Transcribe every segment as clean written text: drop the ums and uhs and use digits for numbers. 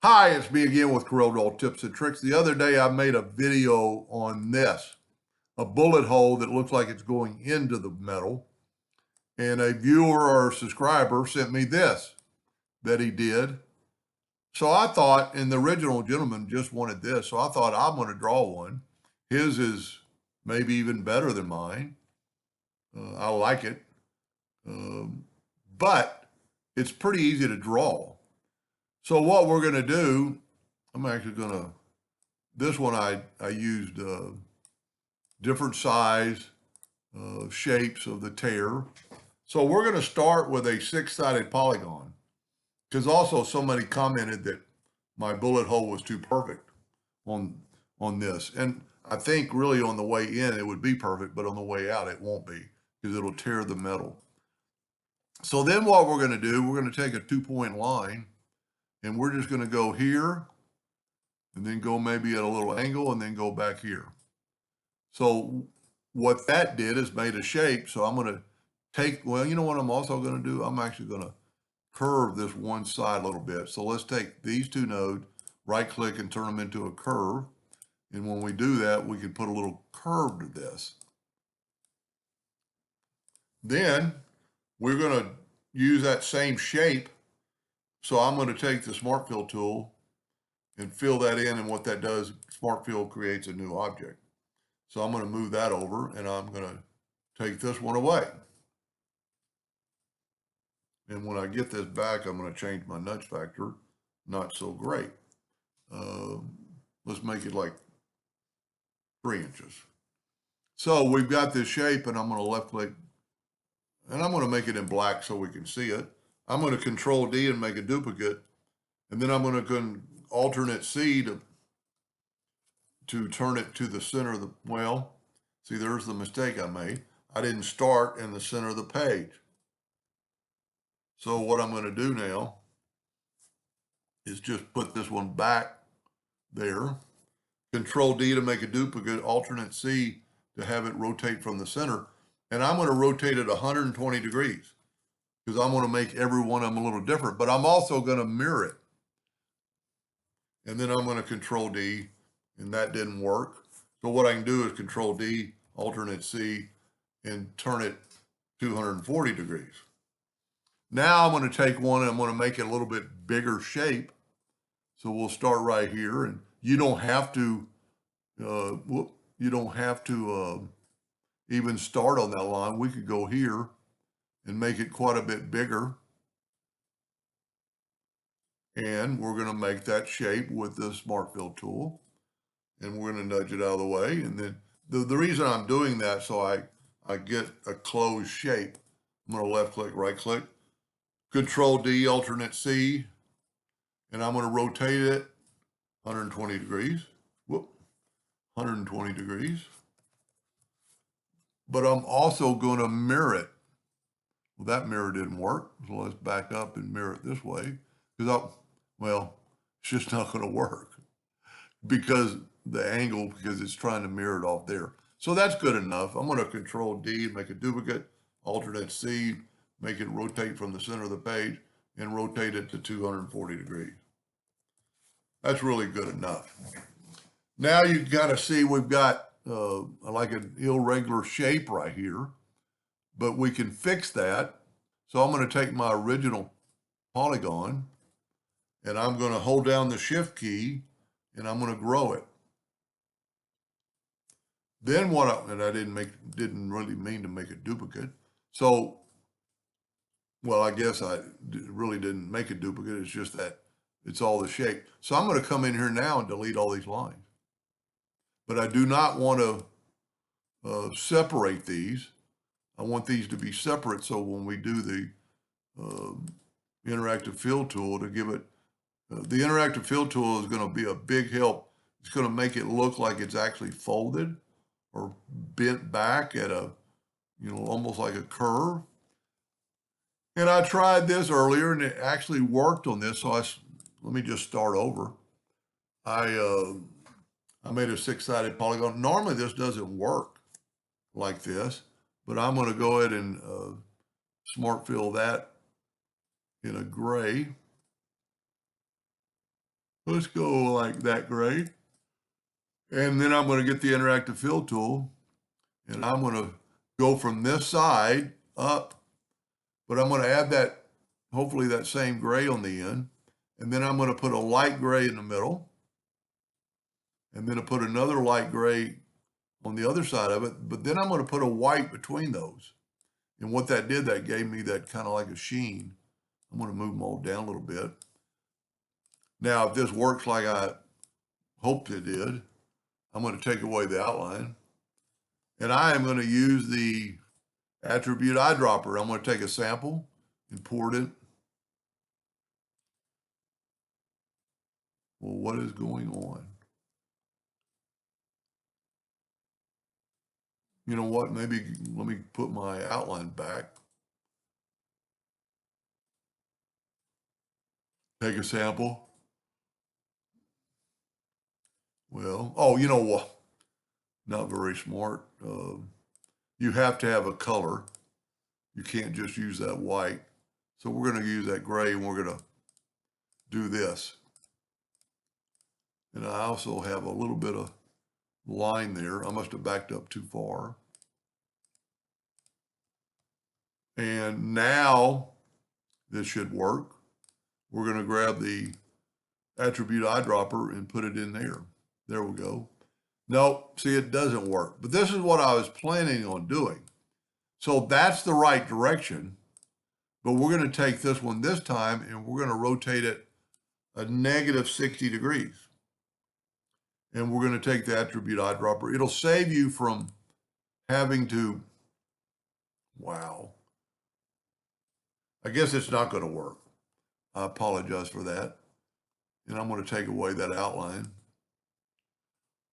Hi, it's me again with CorelDraw tips and tricks. The other day I made a video on this, a bullet hole that looks like it's going into the metal. And a viewer or subscriber sent me this that he did. So I thought, and the original gentleman just wanted this. So I thought I'm going to draw one. His is maybe even better than mine. I like it. But it's pretty easy to draw. So what we're going to do, I'm actually going to, this one I used different size shapes of the tear. So we're going to start with a six-sided polygon because also somebody commented that my bullet hole was too perfect on this. And I think really on the way in it would be perfect, but on the way out it won't be because it'll tear the metal. So then what we're going to do, we're going to take a 2-point line and we're just going to go here and then go maybe at a little angle and then go back here. So what that did is made a shape. So I'm going to take, well, you know what I'm also going to do? I'm actually going to curve this one side a little bit. So let's take these two nodes, right click and turn them into a curve. And when we do that, we can put a little curve to this. Then we're going to use that same shape. So I'm going to take the Smart Fill tool and fill that in. And what that does, Smart Fill creates a new object. So I'm going to move that over and I'm going to take this one away. And when I get this back, I'm going to change my nudge factor. Not so great. Let's make it like 3 inches. So we've got this shape and I'm going to left click and I'm going to make it in black so we can see it. I'm going to Control D and make a duplicate. And then I'm going to alternate C to turn it to the center of the, well, see, there's the mistake I made. I didn't start in the center of the page. So what I'm going to do now is just put this one back there. Control D to make a duplicate, alternate C to have it rotate from the center. And I'm going to rotate it 120 degrees because I'm going to make every one of them a little different, but I'm also going to mirror it. And then I'm going to Control D, and that didn't work. So what I can do is Control D, alternate C, and turn it 240 degrees. Now I'm going to take one and I'm going to make it a little bit bigger shape. So we'll start right here, and you don't have to, even start on that line. We could go here and make it quite a bit bigger. And we're going to make that shape with the Smart Fill tool. And we're going to nudge it out of the way. And then the reason I'm doing that, so I get a closed shape. I'm going to left click, right click, Control D, alternate C, and I'm going to rotate it 120 degrees. Whoop, 120 degrees. But I'm also going to mirror it. Well, that mirror didn't work. So let's back up and mirror it this way. Because it's just not going to work because the angle, because it's trying to mirror it off there. So that's good enough. I'm going to Control D, make a duplicate, alternate C, make it rotate from the center of the page and rotate it to 240 degrees. That's really good enough. Now you got to see we've got like an irregular shape right here, but we can fix that. So I'm going to take my original polygon and I'm going to hold down the Shift key and I'm going to grow it. Then and I didn't really mean to make a duplicate. So, well, I guess I really didn't make a duplicate. It's just that it's all the shape. So I'm going to come in here now and delete all these lines. But I do not want to separate these. I want these to be separate. So when we do the interactive fill tool to give it, the interactive fill tool is going to be a big help. It's going to make it look like it's actually folded or bent back at a, almost like a curve. And I tried this earlier and it actually worked on this. So let me just start over. I made a six-sided polygon. Normally this doesn't work like this, but I'm going to go ahead and Smart Fill that in a gray. Let's go like that gray. And then I'm going to get the interactive fill tool, and I'm going to go from this side up, but I'm going to add that, hopefully that same gray on the end. And then I'm going to put a light gray in the middle, and then I put another light gray on the other side of it, but then I'm going to put a white between those. And what that did, that gave me that kind of like a sheen. I'm going to move them all down a little bit. Now, if this works like I hoped it did, I'm going to take away the outline. And I am going to use the attribute eyedropper. I'm going to take a sample, import it. Well, what is going on? You know what? Maybe let me put my outline back. Take a sample. Well, oh, you know what? Not very smart. You have to have a color. You can't just use that white. So we're going to use that gray, and we're going to do this. And I also have a little bit of line there. I must have backed up too far. And now this should work. We're going to grab the attribute eyedropper and put it in there. There we go. Nope, see, it doesn't work. But this is what I was planning on doing. So that's the right direction. But we're going to take this one this time, and we're going to rotate it a negative 60 degrees. And we're going to take the attribute eyedropper. It'll save you from having to, wow. I guess it's not going to work. I apologize for that. And I'm going to take away that outline.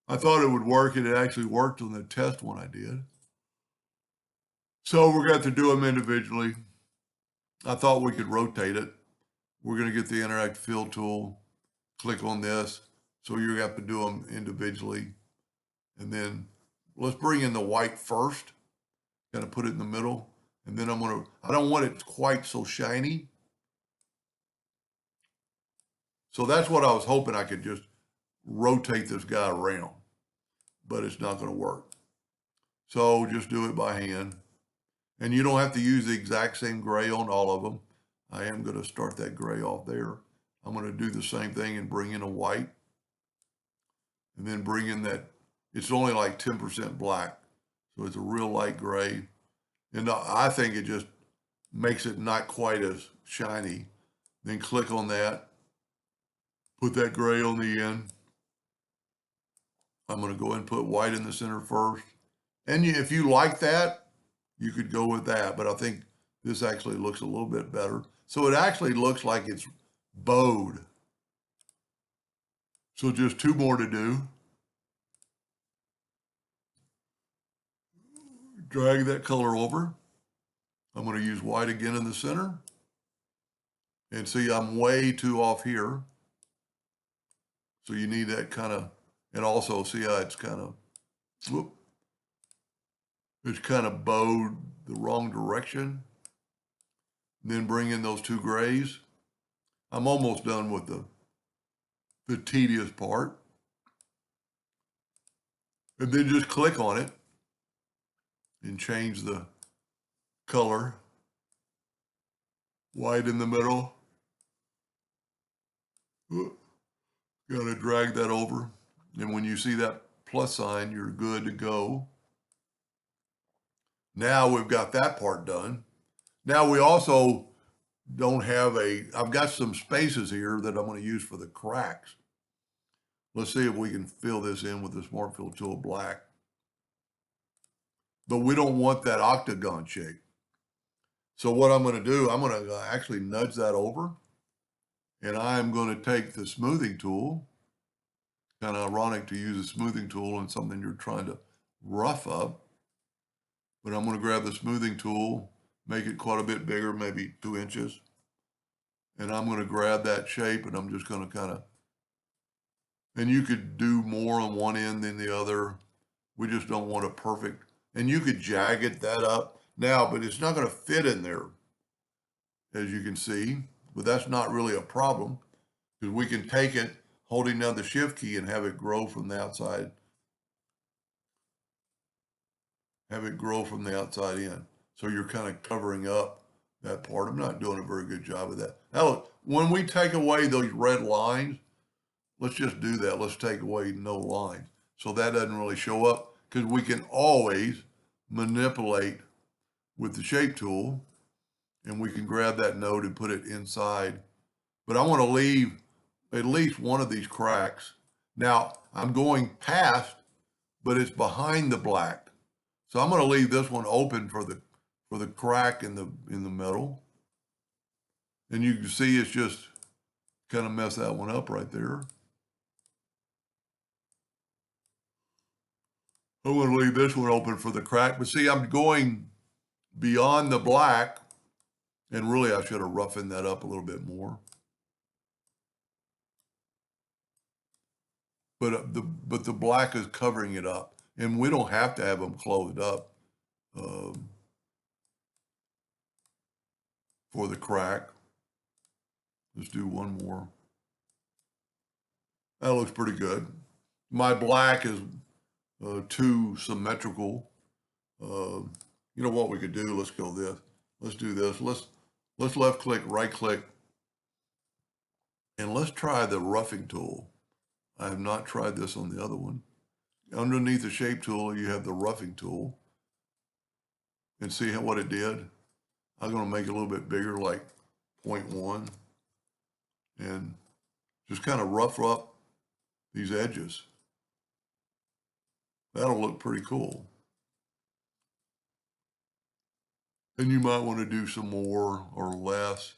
I thought it would work, and it actually worked on the test one I did. So we're going to have to do them individually. I thought we could rotate it. We're going to get the interactive fill tool, click on this. So you're going to have to do them individually. And then let's bring in the white first, kind of put it in the middle. And then I don't want it quite so shiny. So that's what I was hoping I could just rotate this guy around, but it's not going to work. So just do it by hand. And you don't have to use the exact same gray on all of them. I am going to start that gray off there. I'm going to do the same thing and bring in a white. And then bring in that, it's only like 10% black. So it's a real light gray. And I think it just makes it not quite as shiny. Then click on that. Put that gray on the end. I'm going to go ahead and put white in the center first. And if you like that, you could go with that. But I think this actually looks a little bit better. So it actually looks like it's bowed. So just two more to do. Drag that color over. I'm going to use white again in the center. And see, I'm way too off here. So you need that kind of, and also see how it's kind of, whoop, it's kind of bowed the wrong direction. And then bring in those two grays. I'm almost done with the tedious part. And then just click on it and change the color. White in the middle. Got to drag that over. And when you see that plus sign, you're good to go. Now we've got that part done. Now we also don't have I've got some spaces here that I'm going to use for the cracks. Let's see if we can fill this in with the Smart Fill tool black. But we don't want that octagon shape. So what I'm going to do, I'm going to actually nudge that over. And I'm going to take the smoothing tool. Kind of ironic to use a smoothing tool on something you're trying to rough up. But I'm going to grab the smoothing tool, make it quite a bit bigger, maybe 2 inches. And I'm going to grab that shape, and I'm just going to kind of, and you could do more on one end than the other. We just don't want a perfect, and you could jagged that up now, but it's not going to fit in there, as you can see. But that's not really a problem, because we can take it, holding down the shift key and have it grow from the outside. Have it grow from the outside in. So you're kind of covering up that part. I'm not doing a very good job of that. Now look, when we take away those red lines, let's just do that. Let's take away no lines. So that doesn't really show up because we can always manipulate with the shape tool and we can grab that node and put it inside. But I want to leave at least one of these cracks. Now I'm going past, but it's behind the black. So I'm going to leave this one open for the crack in the metal. And you can see it's just kind of mess that one up right there. I'm going to leave this one open for the crack. But see, I'm going beyond the black. And really, I should have roughened that up a little bit more. But the black is covering it up. And we don't have to have them closed up for the crack. Let's do one more. That looks pretty good. My black is too symmetrical. You know what we could do? Let's go this. Let's do this. Let's left click, right click, and let's try the roughing tool. I have not tried this on the other one. Underneath the shape tool, you have the roughing tool. And see what it did? I'm going to make it a little bit bigger, like 0.1, and just kind of rough up these edges. That'll look pretty cool. And you might want to do some more or less.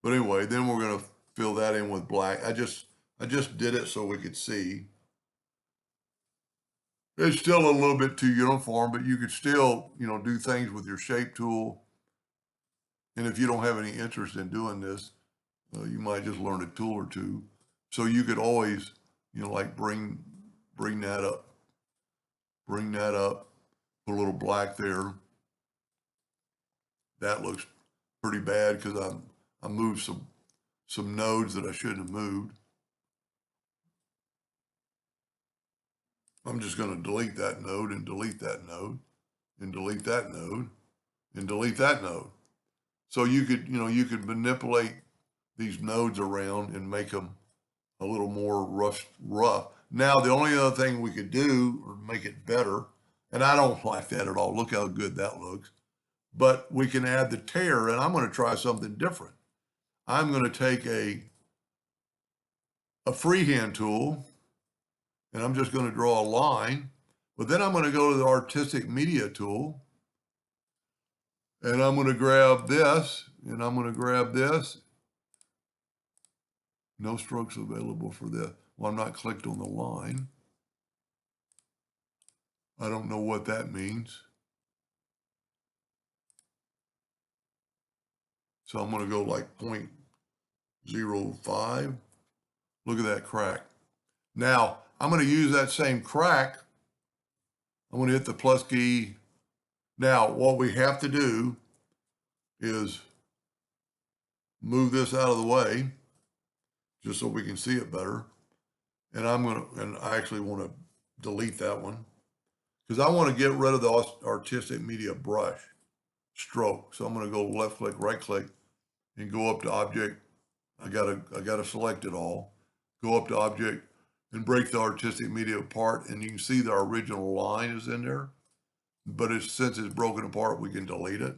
But anyway, then we're going to fill that in with black. I just did it so we could see. It's still a little bit too uniform, but you could still, do things with your shape tool. And if you don't have any interest in doing this, you might just learn a tool or two. So you could always, like bring that up, put a little black there. That looks pretty bad because I moved some nodes that I shouldn't have moved. I'm just going to delete that node and delete that node and delete that node and delete that node. So you could manipulate these nodes around and make them a little more rough. Now, the only other thing we could do or make it better, and I don't like that at all. Look how good that looks. But we can add the tear, and I'm going to try something different. I'm going to take a freehand tool, and I'm just going to draw a line. But then I'm going to go to the artistic media tool, and I'm going to grab this, and I'm going to grab this. No strokes available for this. Well, I'm not clicked on the line. I don't know what that means. So I'm going to go like 0.05. Look at that crack. Now, I'm going to use that same crack. I'm going to hit the plus key. Now, what we have to do is move this out of the way just so we can see it better. And I actually want to delete that one because I want to get rid of the artistic media brush stroke. So I'm going to go left click, right click, and go up to object. I gotta select it all. Go up to object and break the artistic media apart, and you can see the original line is in there. But since it's broken apart, we can delete it.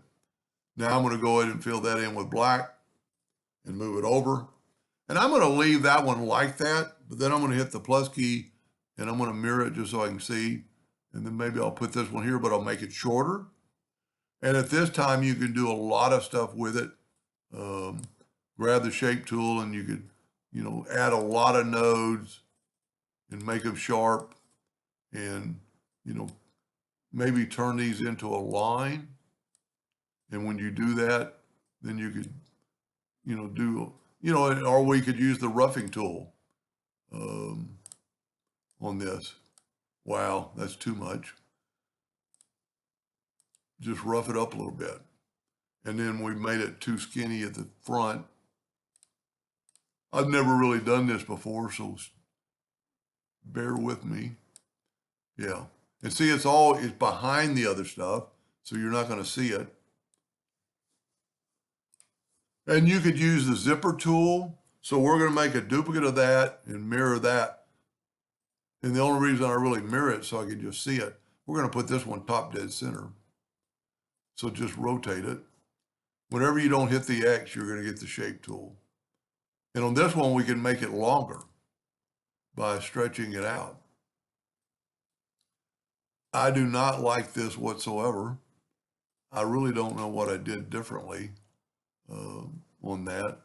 Now I'm going to go ahead and fill that in with black and move it over. And I'm going to leave that one like that, but then I'm going to hit the plus key and I'm going to mirror it just so I can see. And then maybe I'll put this one here, but I'll make it shorter. And at this time, you can do a lot of stuff with it. Grab the shape tool and you could, add a lot of nodes and make them sharp and, maybe turn these into a line. And when you do that, then you could, or we could use the roughing tool on this. Wow, that's too much. Just rough it up a little bit. And then we made it too skinny at the front. I've never really done this before, so bear with me. Yeah. And see, it's behind the other stuff, so you're not going to see it. And you could use the zipper tool. So we're going to make a duplicate of that and mirror that. And the only reason I really mirror it so I can just see it, we're going to put this one top dead center. So just rotate it. Whenever you don't hit the X, you're going to get the shape tool. And on this one, we can make it longer by stretching it out. I do not like this whatsoever. I really don't know what I did differently on that.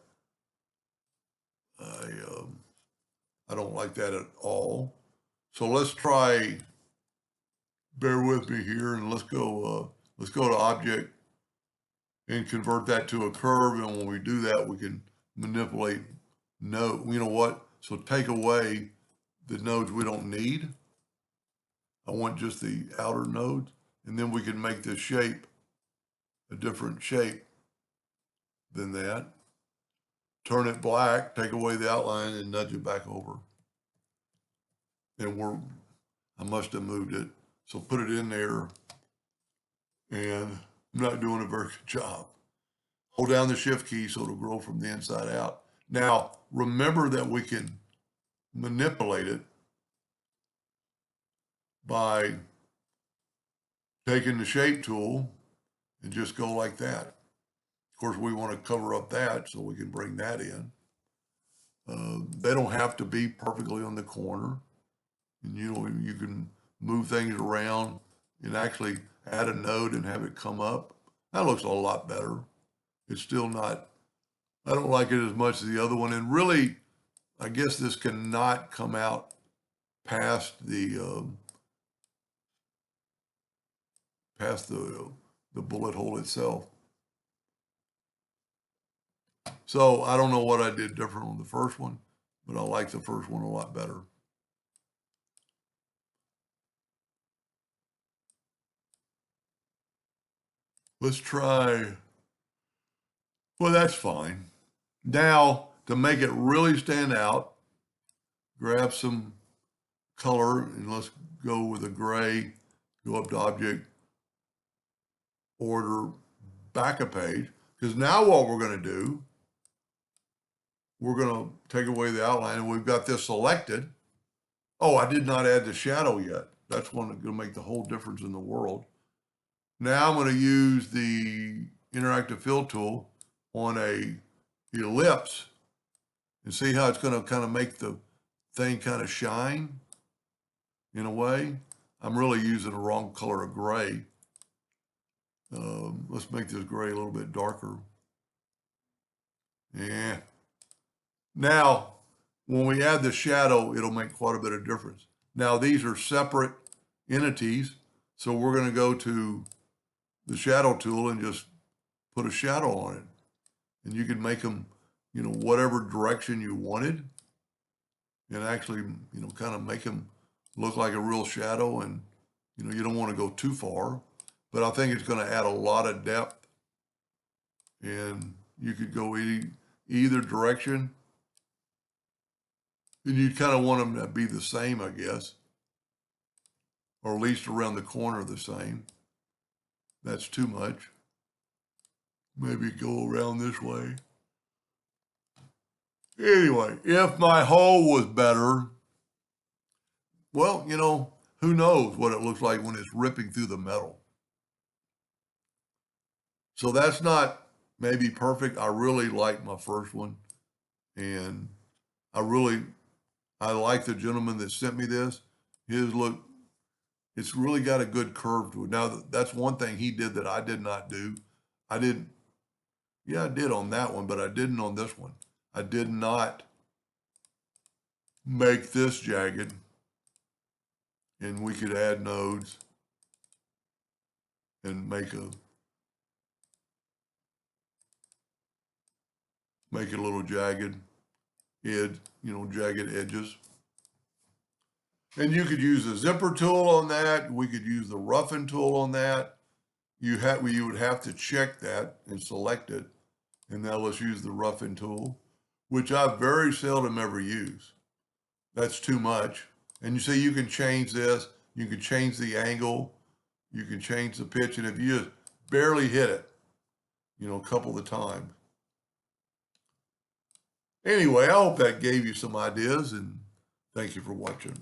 I don't like that at all. So let's try, bear with me here, and let's go to object and convert that to a curve. And when we do that, we can manipulate node. You know what? So take away the nodes we don't need. I want just the outer nodes, and then we can make this shape a different shape than that. Turn it black, take away the outline, and nudge it back over. And I must have moved it. So put it in there, and I'm not doing a very good job. Hold down the shift key so it'll grow from the inside out. Now, remember that we can manipulate it by taking the shape tool and just go like that. Of course, we want to cover up that so we can bring that in. They don't have to be perfectly on the corner. And you can move things around and actually add a node and have it come up. That looks a lot better. It's still not, I don't like it as much as the other one. And really, I guess this cannot come out past the bullet hole itself. So I don't know what I did different on the first one, but I like the first one a lot better. Let's try, well, that's fine. Now, to make it really stand out, grab some color and let's go with a gray, go up to object, order, back a page. Because now what we're going to do, we're going to take away the outline, and we've got this selected. Oh, I did not add the shadow yet. That's one that's going to make the whole difference in the world. Now I'm going to use the interactive fill tool on a ellipse and see how it's going to kind of make the thing kind of shine in a way. I'm really using the wrong color of gray. Let's make this gray a little bit darker. Yeah. Now, when we add the shadow, it'll make quite a bit of difference. Now, these are separate entities, so we're going to go to the shadow tool and just put a shadow on it. And you can make them, whatever direction you wanted, and actually, kind of make them look like a real shadow. And, you don't want to go too far, but I think it's going to add a lot of depth. And you could go either direction. And you kind of want them to be the same, I guess, or at least around the corner the same. That's too much. Maybe go around this way. Anyway, if my hole was better, well, who knows what it looks like when it's ripping through the metal. So that's not maybe perfect. I really like my first one. And I like the gentleman that sent me this. It's really got a good curve to it. Now, that's one thing he did that I did not do. I did on that one, but I didn't on this one. I did not make this jagged, and we could add nodes and make it a little jagged jagged edges. And you could use the zipper tool on that. We could use the roughen tool on that. You would have to check that and select it. And now let's use the roughen tool. which I very seldom ever use. That's too much. And you see, you can change this, you can change the angle, you can change the pitch, and if you just barely hit it, you know, a couple of times. Anyway, I hope that gave you some ideas, and thank you for watching.